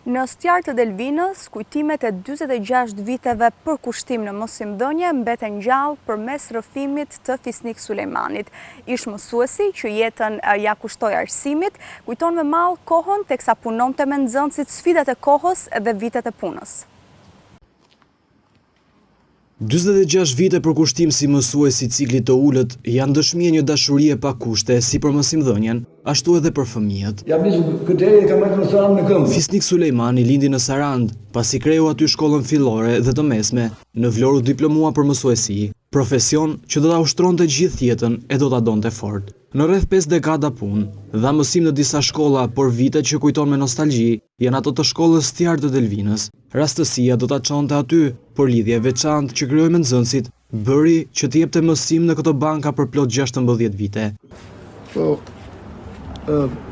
Në Stjarë të Delvinës, kujtimet e 46 viteve për kushtim në mosimdhënie mbeten gjallë përmes rrëfimit të Fisnik Sulejmanit. Ish mësuesi që jetën ja kushtoi arsimit, kujton me mall kohën teksa punonte me nxënësit, sfidat e kohës dhe vitet e punës. 46 vite për kushtim si mësuesi ciklit të ullët janë dëshmi e një dashurie pa kushte si për mosimdhënien, ashtu edhe për fëmijët. Fisnik Sulejmani lindi në Sarand, pasi kreu aty shkollën fillore dhe të mesme, në Vlorë u diplomua për mësuesi, profesion që do ta ushtronte gjithë jetën e do ta donte fort. Në rreth 5 dekada punë, dha mësim në disa shkolla, por vitet që kujton me nostalgji janë ato të shkollës Stjarë të Delvinës. Rastësia do ta çonte aty, por lidhje e veçantë që krijoi me nxënësit bëri që të jepte mësim në këto banka për plot 16 vite.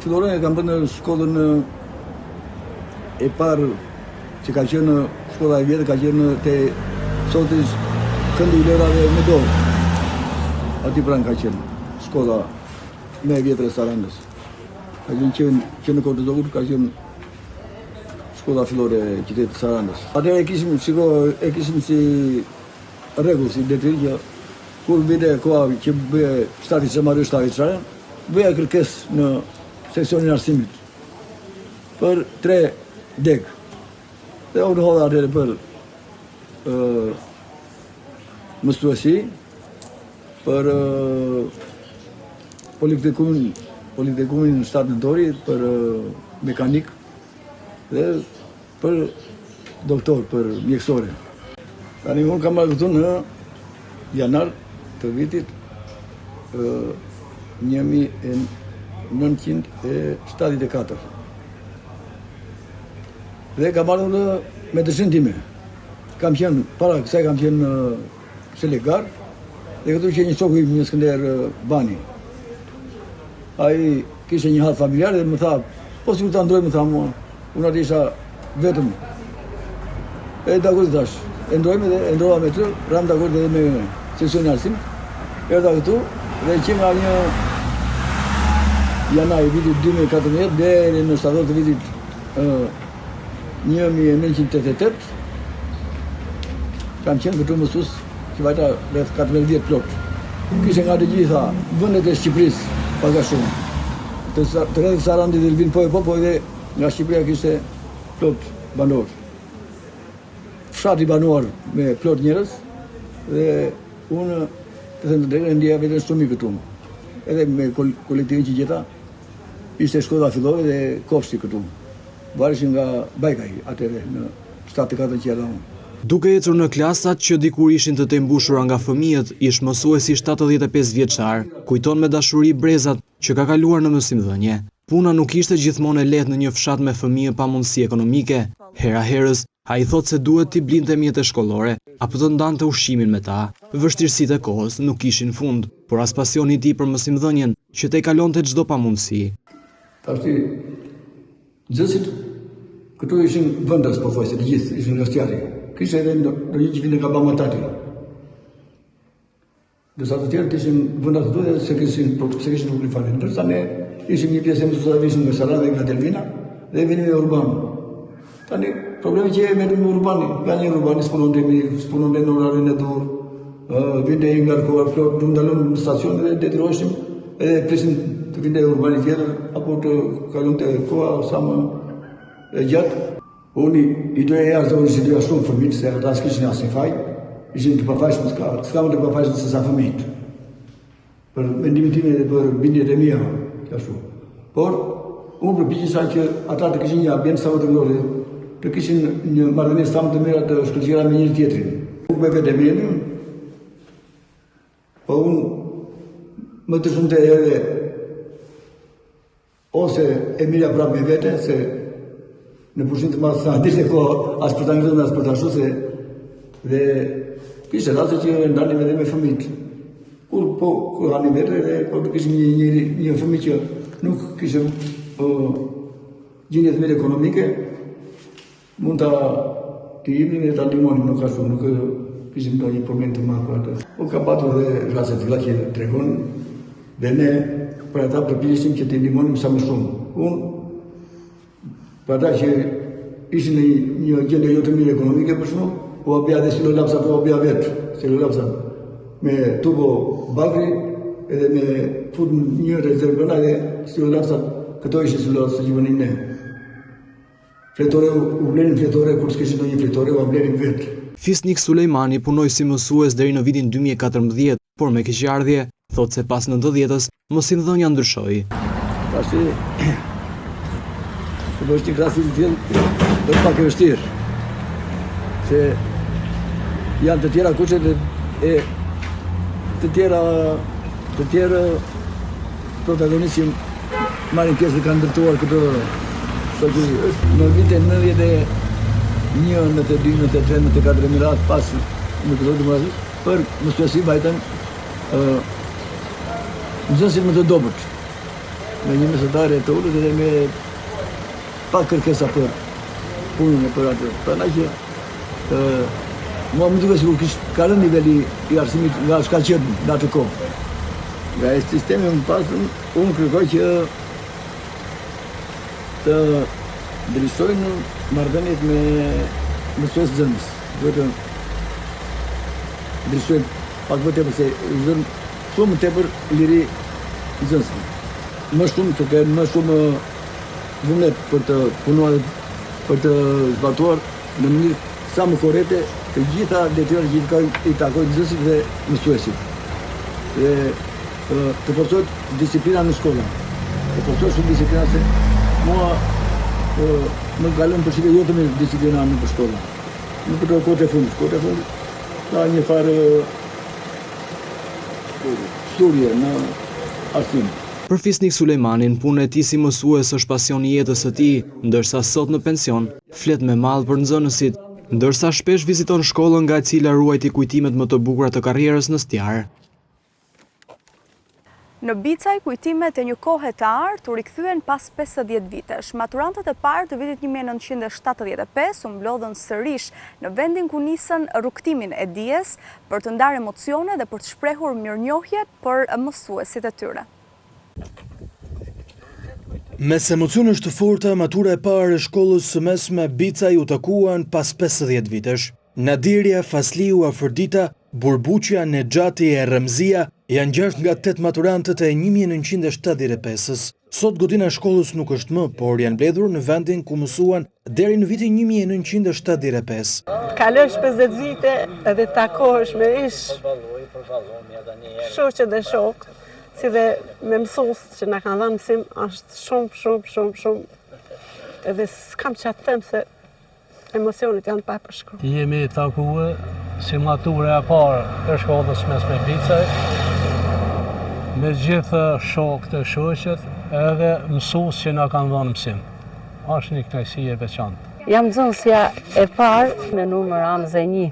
Filloren e kam bërë në shkollën e parë që ka qenë shkolla e vjetë, ka qenë te sotis Këndi i Lerave me dorë. Aty pranë ka qenë shkolla me vjetër e Sarandës. Ka qenë që në Kotë Zogur, ka qenë shkolla fillore e qytetit Sarandës. Atëherë e kishim si rregull, si detyrë që kur vite koha që bëhe shtati që marrë shtati qare, bëja kërkesë në seksionin arsimit për 3 degë. Dhe unë hodha atëherë për mësuesi, për Politekumin shtatë nëntori, për mekanik dhe për doktor, për mjekësore. Tani unë kam marrë këtu në janar të vitit 1974. Dhe kam marrë me dëshinë time. Kam qenë, para kësaj kam qenë selegar, dhe këtu që një shoku im, një Skënder Bani. Ai kishe një hatë familjar dhe më tha, po si ku ta ndroj, më tha mua, unë atë isha vetëm. E dakord tash, e ndrojme dhe e ndrova me të, ram dakord edhe me seksionin arsim. Erdha këtu dhe që nga një janar i vitit 2014 deri në shtator të vitit 1988, kam qenë këtu mësues që vajta rreth 14 vjet plot. Kishe nga të gjitha vendet e Shqipërisë paga shumë. Të rreth Sarandit dhe Delvin po edhe nga Shqipëria kishte plot banor. Fshati banuar me plot njerëz dhe unë të them të drejtën ndjeja veten shumë i këtu. Edhe me kolektivin që gjeta, ishte shkolla fillore dhe kopshti këtu. Vareshin nga Bajkaj atëre në 74 që erdha unë. Duke ecur në klasat që dikur ishin të tembushura nga fëmijët, ish mësuesi 75 vjeçar, kujton me dashuri brezat që ka kaluar në mësimdhënie. Puna nuk ishte gjithmonë e lehtë në një fshat me fëmijë pa mundësi ekonomike. Hera herës, ai thotë se duhet t'i blinte mjete shkollore apo të ndante ushqimin me ta. Vështirësitë e kohës nuk kishin fund, por as pasioni i tij për mësimdhënien që te kalonte çdo pamundësi. Tashti nxënësit këtu ishin vendas pothuajse të gjithë, ishin nga Stjarri. Kishte edhe do një që vinte nga Bamatati. Dësa të tjerët ishin vendas këtu dhe se kishin problem fare. Ndërsa ne ishim një pjesë e mësuesve ishin nga Saranda dhe nga Delvina dhe vinim me Urban. Tani problemi që me Urbani, nga një Urbani spunonte në orarin e dur, vinte i ngarkuar plot, nuk ndalon në stacion dhe detyroheshim edhe prisim të vinte Urbani tjetër apo të kalonte koha sa më e gjatë. Unë i doja jashtë dhe unë i doja shumë fëmijët, se ata s'kishin asnjë faj, ishin të pafajshëm, s'ka më të pafajshëm se sa fëmijët. Për mendimin tim dhe për bindjet e mia, ashtu. Por, unë përpiqesha që ata të kishin një ambient sa më të mirë, të kishin një marrëdhënie sa më të mirë të shkëlqyera me njëri tjetrin. Nuk me vetë mirë, po unë më të shumte edhe ose e mirja prapë me vete, se në pushim të madh sa dishte kohë as për ta ngrënë as për ta shuse dhe kishte raste që ndalim edhe me fëmijët. Kur hanim vetë dhe kur kishim një fëmijë që nuk kishte gjendje të mirë ekonomike, mund ta jepnim dhe ta ndihmonim nuk ashtu, nuk kishim ndonjë problem të madh për atë. Po ka patur dhe raste të tilla që tregon dhe ne për ata përpiqeshim që të ndihmonim sa më shumë. Unë për ata që ishin në një gjendje jo të mirë ekonomike për shkak, u hapja dhe silolapsa po hapja vetë, silolapsa me tubo bagri edhe me fut një rezervëna dhe silolapsa këto ishin silolapsa që bënin ne. Fletore u blenin fletore kur s'kishin ndonjë fletore u blenin vetë. Fisnik Sulejmani punoi si mësues deri në vitin 2014, por me keqardhje thotë se pas 90-s mosimdhënia ndryshoi. Tashi të bësh një krahasim të tillë do të pak e vështirë. Se janë të tjera kuçet e të tjera protagonistë që marrin pjesë dhe kanë ndërtuar këtë shoqëri. Në vitin 91, 92, 93, 94 mirat pas në këto demokrati, për mësuesi vajten nxënësit më të dobët, me një mesatare të ulët dhe me pak kërkesa për punën e për atë. Prandaj që mua më duket sikur ka rënë niveli i arsimit nga shkaqet në atë kohë. Nga sistemi më pasën, unë kërkoj që të ndryshojnë marrëdhëniet me mësues zënës. Duhet të ndryshojnë pak më tepër se zënë shumë tepër liri zënësve. Më shumë të kenë më shumë vullnet për të punuar, për të zbatuar në mënyrë sa më korrekte të gjitha detyrat që i takojnë nxënësit dhe mësuesit. Dhe të forcohet disiplina në shkolla. Të forcohet shumë disiplina se mua më kalon përshtypje jo të mirë disiplina në shkolla. Në këto kohë të fundit, ka një farë shturje në arsim. Për Fisnik Sulejmanin, puna e tij si mësues është pasion i jetës së tij, ndërsa sot në pension flet me mall për nxënësit, ndërsa shpesh viziton shkollën nga e cila ruajti kujtimet më të bukura të karrierës në Stjarë. Në Bicaj, kujtimet e një kohe të artë u rikthyen pas 50 vitesh. Maturantët e parë të vitit 1975 u mblodhën sërish në vendin ku nisën rrugtimin e dijes për të ndarë emocione dhe për të shprehur mirënjohje për mësuesit e tyre. Mes emocionesh të forta, matura e parë e shkollës së mesme Bicaj u takuan pas 50 vitesh. Nadirja, Fasliu, Afrodita, Burbuqja, Nexhati e Remzia janë 6 nga 8 maturantët e 1975-s. Sot godina e shkollës nuk është më, por janë mbledhur në vendin ku mësuan deri në vitin 1975. Kalosh 50 vite edhe takohesh me ish shoqe dhe shok, si dhe me mësues që na kanë dhënë mësim, është shumë edhe s'kam çfarë të them se emocionet janë pa përshkruar. Jemi takuar si maturë e parë e shkollës mesme Bicaj, me gjithë shokët e shoqet edhe mësues që na kanë dhënë mësim. Është një kënaqësi e veçantë. Jam nxënësja e parë me numër Amze 1.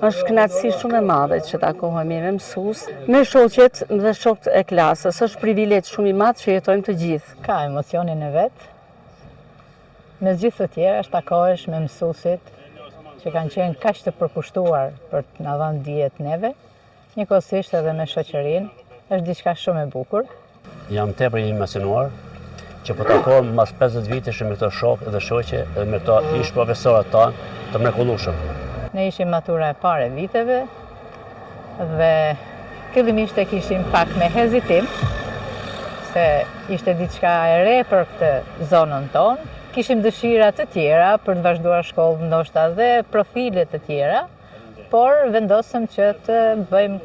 Është kënaqësi shumë e madhe që takohemi me mësues, me shoqet dhe shokët e klasës. Është privilegj shumë i madh që jetojmë të gjithë. Ka emocionin e vet. Me gjithë të tjera është takohesh me mësuesit që kanë qenë kaq të përkushtuar për të na dhënë dijet neve, njëkohësisht edhe me shoqërinë, është diçka shumë e bukur. Jam tepër i emocionuar që po takohem mas 50 vitesh me këto shokë dhe shoqe dhe me këto ish profesorët tanë të mrekullueshëm. Ne ishim matura e parë e viteve dhe fillimisht e kishim pak me hezitim se ishte diçka e re për këtë zonën tonë. Kishim dëshira të tjera për të vazhduar shkollën, ndoshta dhe profile të tjera, por vendosëm që të bëjmë,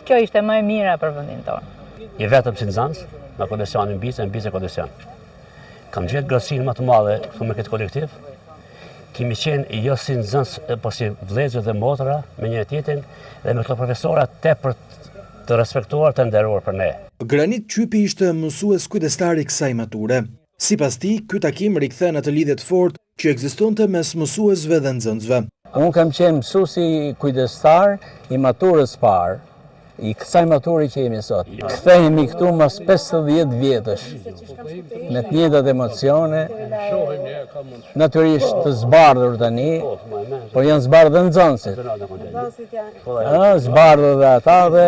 kjo ishte më e mira për vendin tonë. Je vetëm si nxënës, me kondicionin Bicaj kondicionin. Kam gjetë grasinë më të madhe këtu me këtë kolektiv. Kemi qenë jo si nxënës, por si vëllezër dhe motra me njëri tjetrin dhe me këto profesora tepër të respektuar, të nderuar për ne. Granit Qypi ishte mësues kujdestar i kësaj mature. Sipas tij, ky takim rikthen atë lidhje të fortë që ekzistonte mes mësuesve dhe nxënësve. Unë kam qenë mësuesi kujdestar i maturës parë, i kësaj mature që jemi sot. Kthehemi këtu mas 50 vjetësh, me të njëjtat emocione, natyrisht të zbardhur tani, por janë zbardhur dhe nxënësit. Zbardhur dhe ata dhe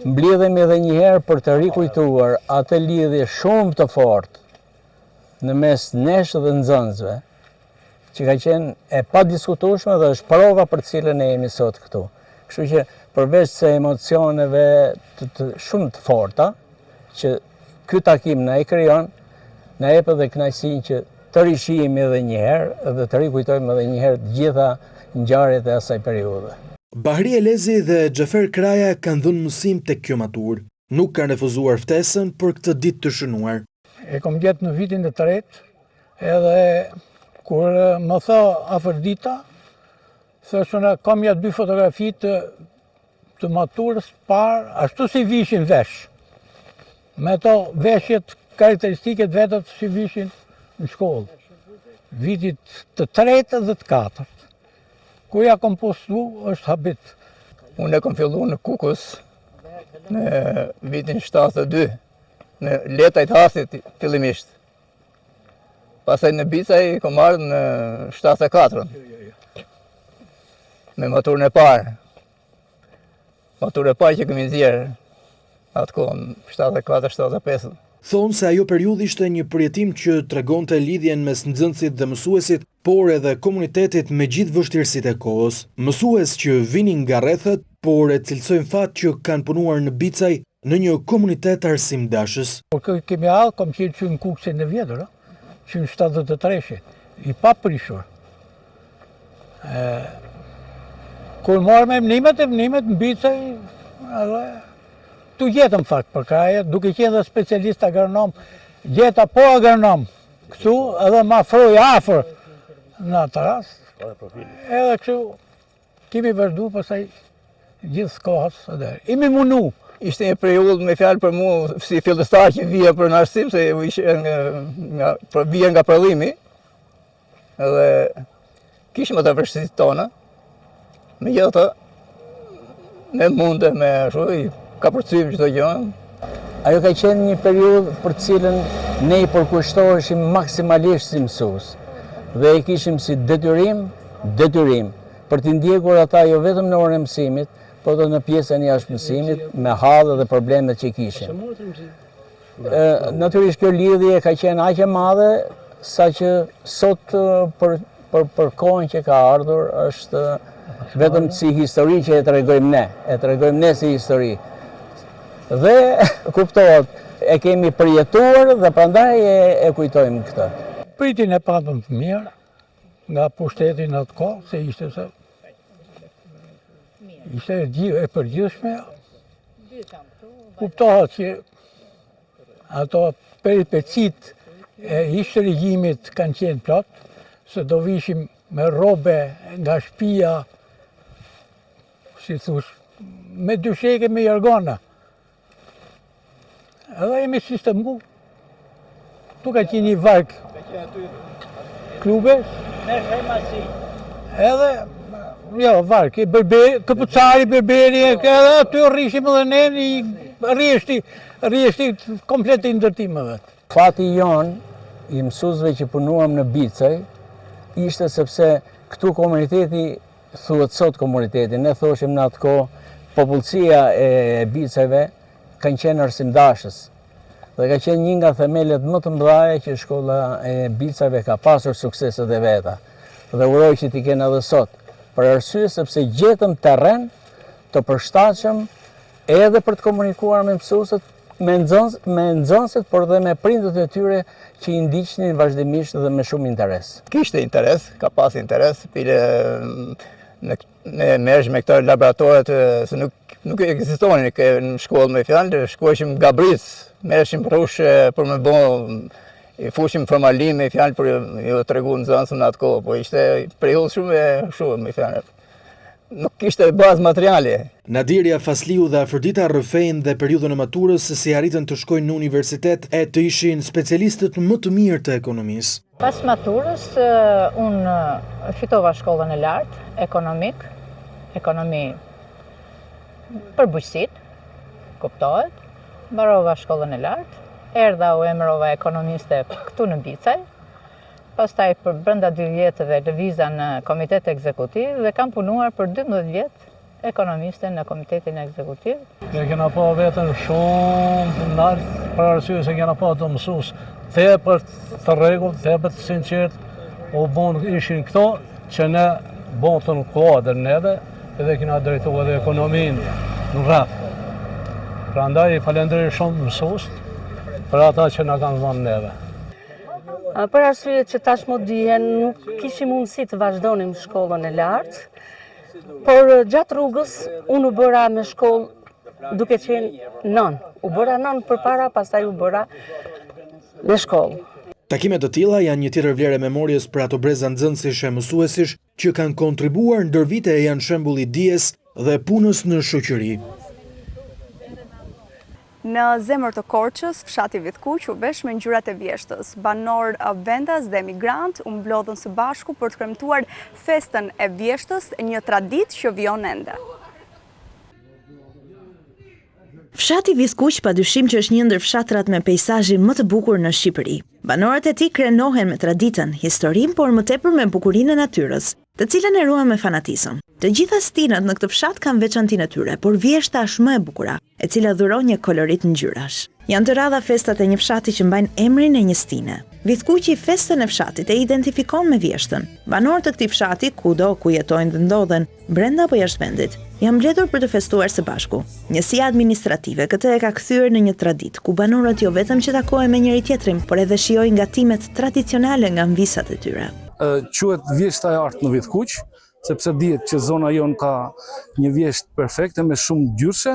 mbledhemi edhe një herë për të rikujtuar atë lidhje shumë të fortë në mes nesh dhe nxënësve, që ka qenë e pa diskutueshme dhe është prova për cilën e jemi sot këtu. Kështu që përveç se emocioneve shumë të forta, që ky takim na e krijon, na jep edhe kënaqësinë që të rishihemi edhe një herë dhe të rikujtojmë edhe një herë të gjitha ngjarjet e asaj periudhe. Bahri Elezi dhe Xhafer Kraja kanë dhënë mësim tek kjo maturë. Nuk kanë refuzuar ftesën për këtë ditë të shënuar. E kom gjetë në vitin e tretë, edhe kur më tha afër dita, thashë kam ja 2 fotografi të maturës parë, ashtu si vishin vesh. Me to veshjet karakteristike të vetët si vishin në shkollë. Vitit të tretë dhe të katërt. Ku ja kom postu është habit. Unë e kom fillu në Kukës në vitin 72, në letajt hasit fillimisht. Pasaj në Bicaj kom ardhë në 74, me maturën e parë. Maturën e parë që kemi nxjerrë atë kohën, 74-75. Thonë se ajo periudhë ishte një përjetim që tregonte lidhjen mes nxënësit dhe mësuesit, por edhe komunitetit me gjithë vështirësitë e kohës. Mësues që vinin nga rrethet, por e cilësojnë fat që kanë punuar në Bicaj në një komunitet arsimdashës. Por kemi ardhë, kom qenë që në Kukësin e vjetër, që në 73, i pa prishur. Kur marrë me mënimet në Bicaj, edhe tu jetëm fakt për kraje, duke qenë dhe specialist agronom, gjeta po agronom, këtu edhe ma froj afër në atë rast. Edhe kështu kemi vazhdu pasaj gjithë kohës edhe. Imi munu. Ishte një periudhë me fjalë për mu si fillestar që vija për në arsim, se vija nga prodhimi, edhe kishim atë vështirësitë tona, me gjithë ne munde me shuj, ka përcym çdo gjë. Ajo ka qenë një periudhë për cilën ne i përkushtoheshim maksimalisht si mësues dhe e kishim si detyrim për t'i ndjekur ata jo vetëm në orën e mësimit, por edhe në pjesën e jashtë mësimit me hallet dhe problemet që kishin. Natyrisht kjo lidhje ka qenë aq e madhe saqë sot për kohën që ka ardhur është vetëm si histori që e tregojmë ne si histori. Dhe kuptohet, e kemi përjetuar dhe prandaj e kujtojmë këtë. Pritin e patëm të mirë nga pushtetin atë kohë, se ishte e përgjithshme. Kuptohet që ato peripecit e ishte regjimit kanë qenë plot, se do vishim me robe nga shtëpia, si thush, me dysheke me jargona. Edhe jemi sistemu. Tu ka qenë një vark klubesh. Edhe, jo, vark, këpucari, berberi, edhe aty rrishim edhe ne, rrishti komplet i ndërtimeve. Fati jonë, i mësuesve që punuam në Bicaj, ishte sepse këtu komuniteti, thuhet sot komuniteti, ne thoshim në atë kohë, popullsia e Bicajve kanë qenë arsimdashës dhe ka qenë një nga themelet më të mëdha që shkolla e Bicajve ka pasur sukseset e veta. Dhe uroj që t'i kenë edhe sot, për arsye sepse gjetëm terren të përshtatshëm edhe për të komunikuar me mësuesit, me nxënësit, por dhe me prindët e tyre që i ndiqnin vazhdimisht dhe me shumë interes. Kishte interes, ka pas interes, pile ne merresh me këto laboratoret, se nuk ekzistonin në shkollë me fjalë, shkueshim nga Bric, merreshim rrush për me bë, i fushim formalim me fjalë për ju tregu nxënësën atë kohë, po ishte periudhë shumë me fjalë. Nuk kishte bazë materiale. Nadiria Fasliu dhe Afrodita rrëfejnë dhe periudhën e maturës si arritën të shkojnë në universitet e të ishin specialistët më të mirë të ekonomisë. Pas maturës, unë fitova shkollën e lartë, ekonomi për bujqësit, kuptohet, mbarova shkollën e lartë, erdha u emërova ekonomiste këtu në Bicaj, pastaj për brenda 2 vjetëve lëviza në komitet ekzekutiv dhe kam punuar për 12 vjetë ekonomiste në komitetin ekzekutiv. Ne kena pa vetën shumë lartë, për arsye se kena pa të mësues tepër të rregullt, tepër të sinqert, ishin këto që ne botën kuadrën edhe kina drejtu edhe ekonominë në rreth. Pra ndaj i falenderoj shumë mësuest për ata që na kanë dhënë neve. Për arsye që tashmë dihen nuk kishim mundësi të vazhdonim shkollën e lartë, por gjatë rrugës unë u bëra me shkollë duke qenë nën. U bëra nën përpara, pastaj u bëra me shkollë. Takimet të tilla janë një tjetër vlerë e memorjes për ato breza nxënësish e mësuesish që kanë kontribuar ndër vite e janë shembull i dijes dhe punës në shoqëri. Në zemër të Korçës, fshati Vitkuq u vesh me ngjyrat e vjeshtës. Banor vendas dhe emigrant u mblodhën së bashku për të kremtuar festën e vjeshtës, një traditë që vjon ende. Fshati Vitkuq padyshim që është një ndër fshatrat me peizazhin më të bukur në Shqipëri. Banorët e tij krenohen me traditën, historinë, por më tepër me bukurinë e natyrës, të cilën e ruan me fanatizëm. Të gjitha stinat në këtë fshat kanë veçantinë e tyre, por vjeshta është më e bukura, e cila dhuron një kolorit ngjyrash. Janë të radha festat e një fshati që mbajnë emrin e një stine. Vitkuqi festën e fshatit e identifikon me vjeshtën. Banorët të këtij fshati, kudo ku jetojnë dhe ndodhen, brenda apo jashtë vendit, janë mbledhur për të festuar së bashku. Njësia administrative këtë e ka kthyer në një traditë ku banorët jo vetëm që takohen me njëri tjetrin, por edhe shijojnë gatimet tradicionale nga mvisat e tyre. Quhet vjeshta e artë në Vitkuq, sepse dihet që zona jonë ka një vjeshtë perfekte me shumë ngjyrshe,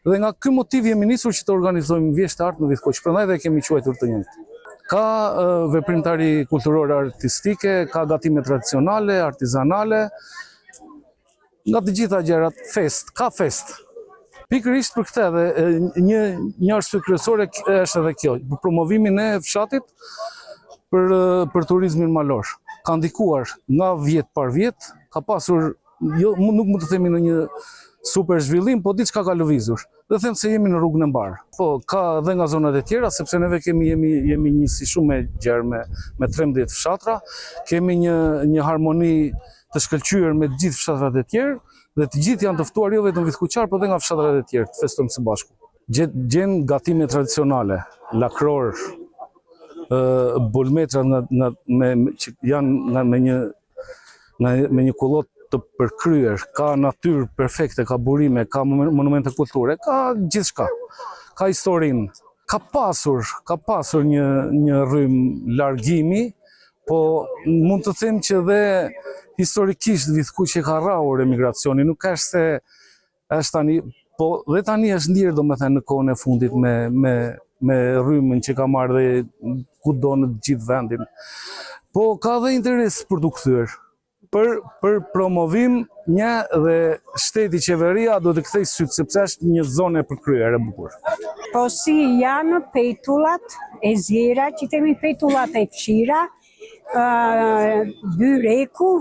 dhe nga ky motiv jemi nisur që të organizojmë vjeshtë artë në Vitkuq, prandaj dhe kemi quajtur të njëjtë. Ka veprimtari kulturore artistike, ka gatime tradicionale, artizanale, nga të gjitha gjërat, ka fest. Pikërisht për këtë edhe një arsye kryesore është edhe kjo, për promovimin e fshatit për turizmin malor. Ka ndikuar nga vjet par vjet, ka pasur, nuk mund të themi në një super zhvillim, po diçka ka lëvizur. Dhe them se jemi në rrugën e mbar. Po ka edhe nga zonat e tjera, sepse neve jemi njësi shumë e gjerë me 13 fshatra, kemi një harmoni të shkëlqyer me të gjithë fshatrat e tjerë, dhe të gjithë janë të ftuar jo vetëm vitkuqar, por edhe nga fshatrat e tjerë të festojmë së bashku. Gjen gatime tradicionale, lakror, bulmetrat që janë me një kullot të përkryer, ka natyrë perfekte, ka burime, ka monumente kulture, ka gjithçka, ka historinë. Ka pasur një rrym largimi, po mund të them që dhe historikisht Vitkuqi ka rrahur emigracioni, nuk është se është tani, po dhe tani është ndjerë domethënë në kohën e fundit me rrymën që ka marrë dhe kudo në gjithë vendin. Po ka dhe interes për të kthyer. Për promovim një dhe shteti qeveria do të kthej syt, sepse është një zonë e përkryer e bukur. Po si janë pejtullat e zjera, që temi pejtullat e fshira, byreku,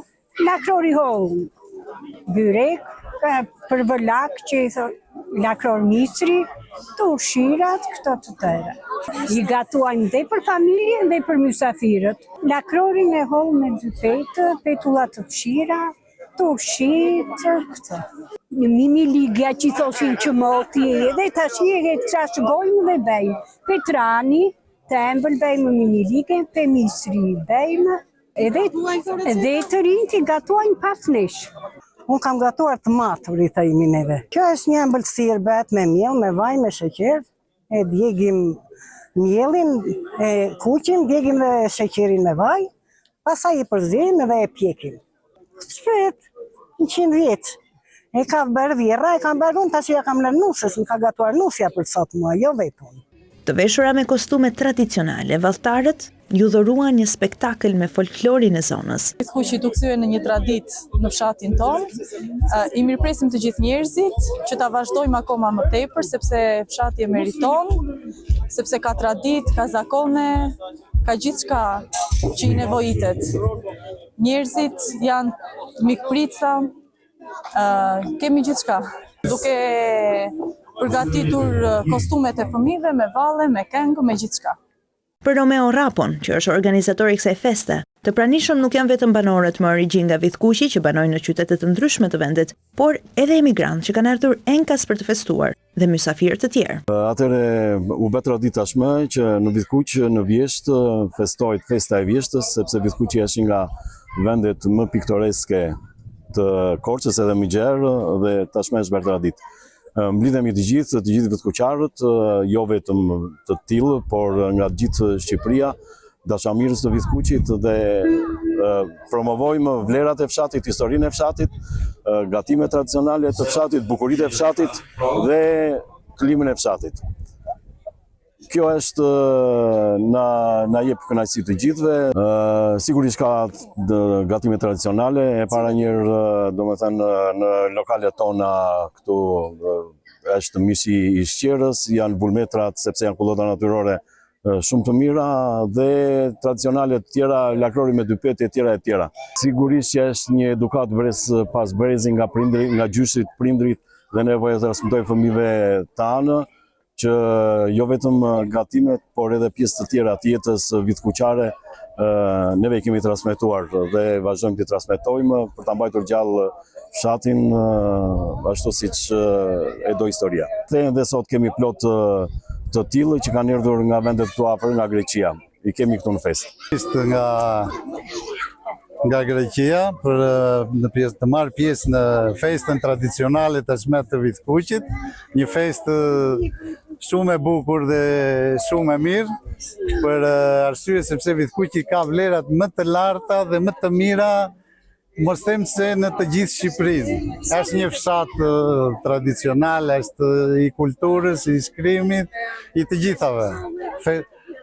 lakrori hollë, byrek, për vëllak që lakror misri, të ushirat, këto të tëra. I gatuajnë dhe për familje dhe për mysafirët. Lakrorin e hollë me dy pejtë, pejtullat të fshira, të ushit, këto. Mimi ligja që thoshin që moti, dhe të shire të trashgojnë dhe bejmë. Petrani, të embël bejmë mini ligje, pe misri bejmë, edhe të rinjë të gatuajnë pas nesh. Unë kam gatuar të matur, i thajimi neve. Kjo është një ëmbëlsirë bet me miell, me vaj, me sheqer, e djegim mielin, e kuqin, djegim dhe sheqerin me vaj, pasaj i përzim dhe e pjekim. Shpet, 100 vjetë. E ka bërë vjera, e kam bërë unë, tash ja kam lënë nusës, më ka gatuar nusja për sot mua, jo vetëm. Të veshura me kostume tradicionale, valltarët ju dhuruan një spektakël me folklorin e zonës. Vitkuqi u kthye në një traditë në fshatin tonë. I mirpresim të gjithë njerëzit që ta vazhdojmë akoma më tepër, sepse fshati e meriton, sepse ka traditë, ka zakone, ka gjithçka që i nevojitet. Njerëzit janë mikprica, kemi gjithçka. Duke përgatitur kostumet e fëmijëve me valle, me këngë, me gjithçka. Për Romeo Rapon, që është organizatori i kësaj feste, Të pranishëm nuk janë vetëm banorët më origjin nga Vithkuqi që banojnë në qytete të ndryshme të vendit, por edhe emigrantë që kanë ardhur enkas për të festuar dhe mysafirë të tjerë. Atëre u bë traditë tashmë që në Vithkuq në Vjesht festohet festa e Vjeshtës, sepse Vithkuqi është nga vendet më piktoreske të Korçës edhe më gjerë dhe tashmë është bërë traditë. Mblidhemi të gjithë vithkuqarët, jo vetëm të tillë, por nga gjithë Shqipëria, dashamirës të Vithkuqit dhe promovojmë vlerat e fshatit, historinë e fshatit, gatimet tradicionale të fshatit, bukuritë e fshatit dhe klimën e fshatit. Kjo është na jep kënaqësi të gjithëve. Sigurisht ka gatime tradicionale, e para njerë, domethënë në lokalet tona këtu është mishi i shqerës, janë bulmetrat sepse janë kullota natyrore shumë të mira dhe tradicionale të tjera, lakrori me dypete e tjera. Sigurisht që është një edukat brez pas brezi nga prindrit, nga gjyshit prindrit dhe nevoja të transmetojmë fëmijëve tanë që jo vetëm gatimet, por edhe pjesë të tjera të jetës vithkuqare neve kemi transmetuar dhe vazhdojmë të transmetojmë për ta mbajtur gjallë fshatin ashtu siç e do historia. Dhe sot kemi plot të tillë që kanë ardhur nga vendet këtu afër, nga Greqia. I kemi këtu në festë. Nga Greqia për të marrë pjesë në festën tradicionale tashmë të Vithkuqit, një festë shumë e bukur dhe shumë e mirë, për arsye sepse Vithkuqi ka vlerat më të larta dhe më të mira, mos them se në të gjithë Shqipërinë. Është një fshat tradicional, është i kulturës, i shkrimit, i të gjithave.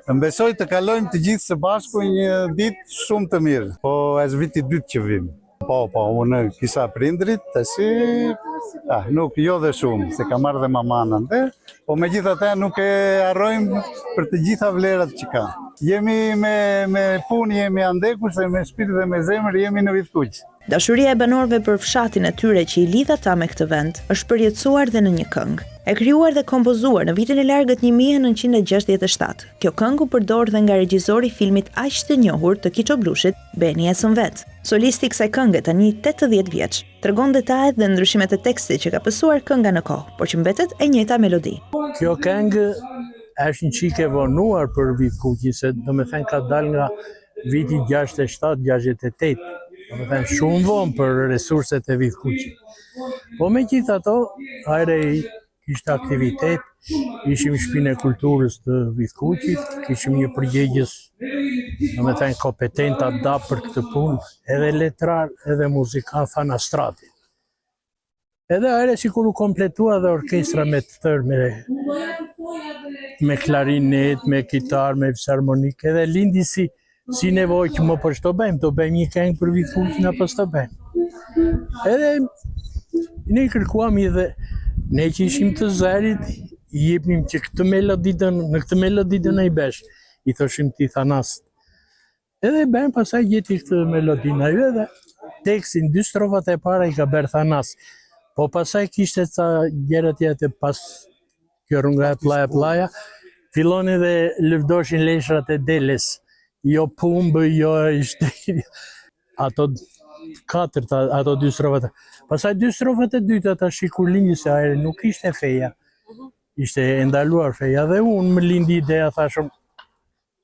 Mbesoj të kalojmë të gjithë së bashku një ditë shumë të mirë, po është viti i dytë që vim. Po, unë kisha prindrit, tashi nuk jo dhe shumë, se ka marrë dhe mamanën, po megjithatë nuk e harrojmë për të gjitha vlerat që ka. Jemi me punë, jemi andekur, se me shpirt dhe me zemër jemi në Vithkuq. Dashuria e banorëve për fshatin e tyre që i lidh ata me këtë vend është përjetësuar dhe në një këngë. E krijuar dhe kompozuar në vitin e largët 1967. Kjo këngë u përdor dhe nga regjizori i filmit aq të njohur të Kiçoblushit, Beni Esënvet. Solisti i kësaj këngë tani 80 vjeç, tregon detajet dhe ndryshimet e tekstit që ka pësuar kënga në kohë, por që mbetet e njëjta melodi. Kjo këngë është një çike vonuar për Vithkuqin, se domethënë ka dalë nga viti 67-68. Domethënë shumë vonë për resurset e Vithkuqit. Po megjithatë, ajrej kishte aktivitet, ishim shtëpinë e kulturës të Vithkuqit, kishim një përgjegjës, domethënë kompetent adap për këtë punë, edhe letrar, edhe muzikant Fanastrati. Edhe ajre sikur u kompletua dhe orkestra me të tërë, me klarinet, me kitar, me fisharmonik, edhe lindi si nevojë që më për shto bëjmë, të bëjmë një këngë për Vithkuqin apo s'to bëjmë. Edhe ne kërkuam dhe ne që ishim të zërit, i jepnim që në këtë melodi do na i besh, i thoshim ti Thanas. Edhe bëjmë pasaj gjeti këtë melodi na ju edhe tekstin, 2 strofat e para i ka bërë Thanas. Po pasaj kishte ca gjëra tjetër pas kjo rrunga e plaja, filloni dhe lëvdoshin leshrat e deles. Jo pumbë, jo ishte ato 2 strofat. Pasaj 2 strofat e dyta tash kur lindi se ajre nuk ishte feja. Ishte ndaluar feja dhe unë më lindi ideja, thashëm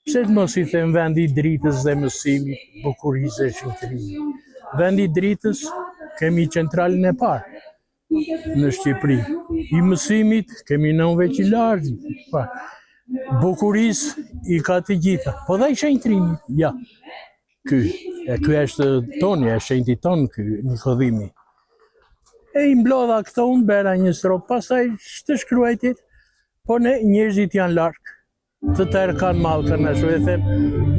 pse të mos i them vendi i dritës dhe mësimit, bukurisë e shëntërimit. Vendi i dritës kemi centralin e parë në Shqipëri. I mësimit kemi në veqilar, bukurisë i ka të gjitha. Po dhe i shenjtrimit, ja. Ky është toni, është shenjti ton, ky Nikodhimi. E i mblodha këto unë bera një strop, pastaj të shkruajtit, po ne njerëzit janë larkë. Të tërë kanë malë kanë ashtu e them,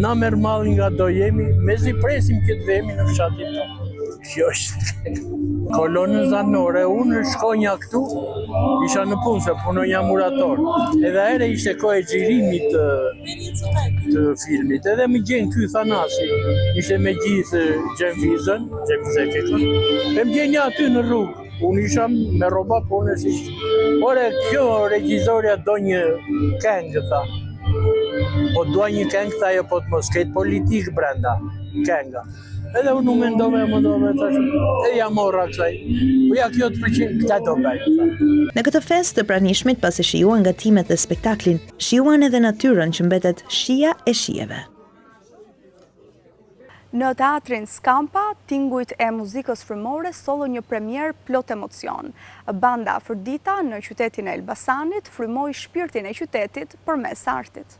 na merë malë nga do jemi, me zi presim këtë vemi në fshatin tonë. Kjo është kolonën zanore, unë shkonja këtu, isha në punë se punonja murator. Edhe ere ishte kohë e xhirimit të filmit, edhe më gjenë ky Thanasi, ishte me gjithë Gjemvizën, e më gjenë aty në rrugë. Unë isha me roba punë si. Ore, kjo regjizorja do një këngë, tha. Po dua një këngë, tha, jo po të mos ketë politikë brenda. kenga. Edhe unë nuk mendove, thash, e ja morra kësaj. Po ja kjo të pëlqen, këta do bëj. Në këtë festë të pranishmit, pasi shijuan gatimet dhe spektaklin, shijuan edhe natyrën që mbetet shija e shijeve. Në teatrin Skampa, tingujt e muzikës frymore sollo një premier plot emocion. Banda Afërdita në qytetin e Elbasanit frymoi shpirtin e qytetit përmes artit.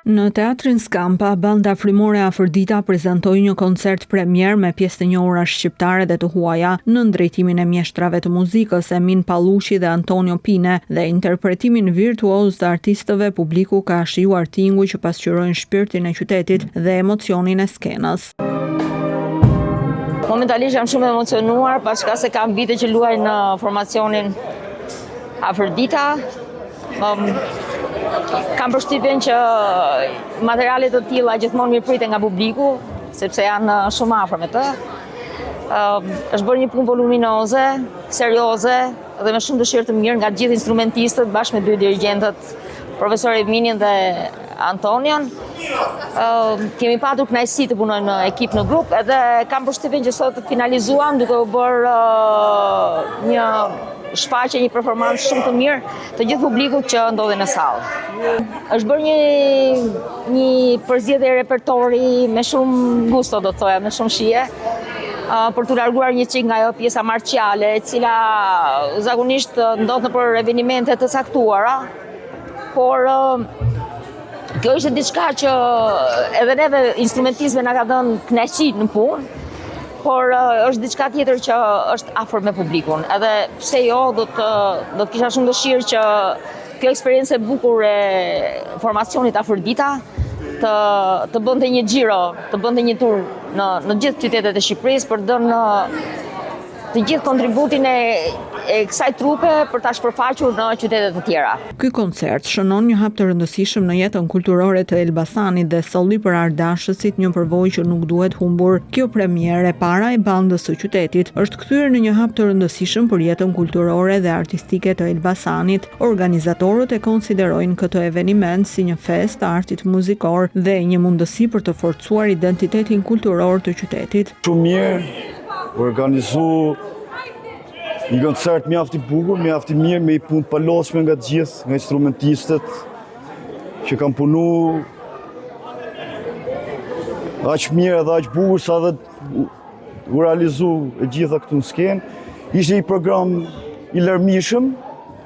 Në teatrin Skampa, banda frymore Afërdita prezantoi një koncert premier me pjesë të njohura shqiptare dhe të huaja në drejtimin e mjeshtrave të muzikës Emin Pallushi dhe Antonio Pine dhe interpretimin virtuoz të artistëve. Publiku ka shijuar tinguj që pasqyrojnë shpirtin e qytetit dhe emocionin e skenës. Momentalisht jam shumë emocionuar pashka se kam vite që luaj në formacionin Afërdita. Kam përshtypjen që materialet të tilla gjithmonë mirëpriten nga publiku, sepse janë shumë afër me të. Është bërë një punë voluminoze, serioze dhe me shumë dëshirë të mirë nga gjithë instrumentistët bashkë me dy dirigjentët, profesor Eminin dhe Antonion. Kemi patur kënaqësi të punojmë në ekip në grup, edhe kam përshtypjen që sot finalizuam duke u bërë një shfaqje, një performancë shumë të mirë të gjithë publikut që ndodhi në sallë. Është bërë një përzgjedhje repertori me shumë gusto, do të thoja, me shumë shije, për të larguar një çik nga ajo pjesa marciale, e cila zakonisht ndodh nëpër evenimente të caktuara, por kjo ishte diçka që edhe neve instrumentistëve na ka dhënë kënaqësi në punë. Por është diçka tjetër që është afër me publikun. Edhe pse jo, do të kisha shumë dëshirë që kjo eksperiencë e bukur e formacionit Afërdita të bënte një xhiro, të bënte një tur në gjithë qytetet e Shqipërisë për dhënë të gjithë kontributin e kësaj trupe për ta shpërfaqur në qytetet të tjera. Ky koncert shënon një hap të rëndësishëm në jetën kulturore të Elbasanit dhe solli për ardashësit një përvojë që nuk duhet humbur. Kjo premierë e para e bandës së qytetit është kthyer në një hap të rëndësishëm për jetën kulturore dhe artistike të Elbasanit. Organizatorët e konsiderojnë këtë eveniment si një festë të artit muzikor dhe një mundësi për të forcuar identitetin kulturor të qytetit. Shumë mirë organizu një koncert mjaft i bukur, mjaft i mirë, me i punë palosme nga të gjithë, nga instrumentistët që kanë punu aq mirë edhe aq bukur sa dhe u realizu e gjitha këtu në skenë. Ishte një program i larmishëm,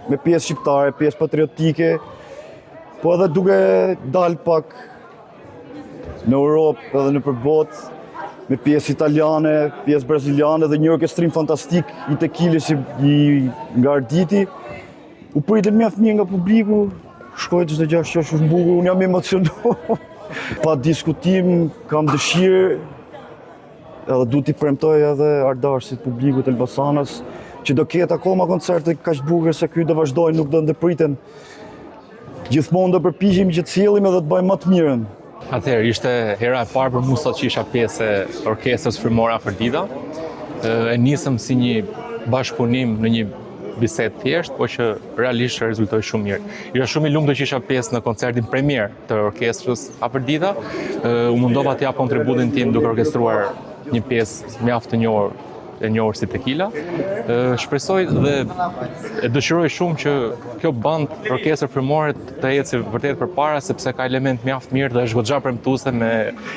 me pjesë shqiptare, pjesë patriotike, po edhe duke dalë pak në Europë edhe në përbot, me pjesë italiane, pjesë braziliane dhe një orkestrim fantastik i Tekilis nga Arditi. U pritet mjaft mirë nga publiku, shkoj çdo gjë që është bukur, unë jam emocionuar. Pa diskutim, kam dëshirë, edhe du t'i premtoj edhe ardashësit publikut Elbasanës, që do ketë akoma koncerte kaq bukur se ky do vazhdojnë, nuk do ndëpriten. Gjithmonë do përpiqemi që të sjellim edhe të bëjmë më të mirën. Atëherë, ishte hera e parë për mua sot që isha pjesë e orkestrës frymore Afërdita. E nisëm si një bashkëpunim në një bisedë thjesht, po që realisht rezultoi shumë mirë. Isha shumë i lumtur që isha pjesë në koncertin premier të orkestrës Afërdita. U mundova të jap kontributin tim duke orkestruar një pjesë mjaft të njohur si Tekila. Shpresoj dhe e dëshiroj shumë që kjo bandë orkestrë frymore të ecë vërtet përpara, sepse ka element mjaft mirë dhe është goxha premtuese me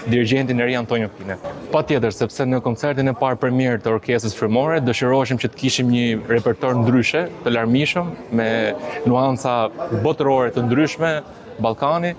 dirigjentin e ri Antonio Pine. Patjetër, sepse në koncertin e parë premier të orkestrës frymore dëshiroheshim që të kishim një repertor ndryshe, të larmishëm, me nuanca botërore të ndryshme, Ballkani,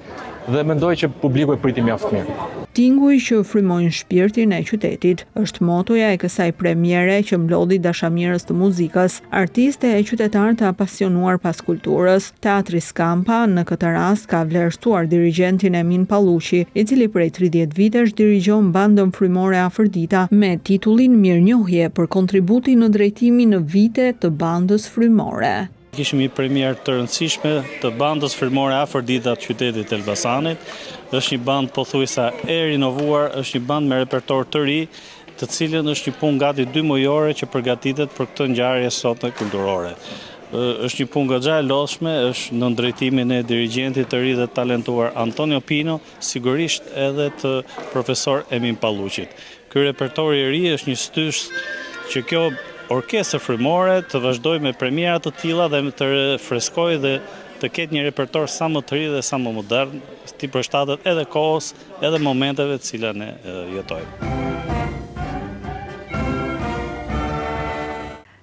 dhe mendoj që publiku e priti mjaft mirë. Tinguj që frymojnë shpirtin e qytetit është motoja e kësaj premiere që mblodhi dashamirës të muzikës, artiste e qytetarë të apasionuar pas kulturës. Teatri Skampa në këtë rast ka vlerësuar dirigjentin Emin Pallushi, i cili prej 30 vitesh dirigjon bandën frymore Afërdita me titullin Mirënjohje për kontributin në drejtimin në vite të bandës frymore. Kishim një premier të rëndësishme të bandës frymore Afërdita të qytetit Elbasanit. Është një band pothuajse e rinovuar, është një band me repertor të ri, të cilën është një punë gati 2 mujore që përgatitet për këtë ngjarje sot kulturore. është një punë goxha e lodhshme, është në drejtimin e dirigjentit të ri dhe talentuar Antonio Pino, sigurisht edhe të profesor Emin Palluqit. Ky repertori i ri është një stysh që kjo orkestër frymore të vazhdojë me premiera të tilla dhe të freskojë dhe të ketë një repertor sa më të ri dhe sa më modern, të përshtatet edhe kohës, edhe momenteve të cilat ne jetojmë.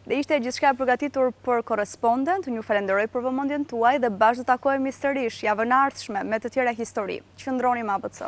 Dhe ishte gjithçka përgatitur për korrespondent, ju falenderoj për vëmendjen tuaj dhe bashkë do takohemi sërish javën e ardhshme me të tjera histori. Qëndroni me ABC.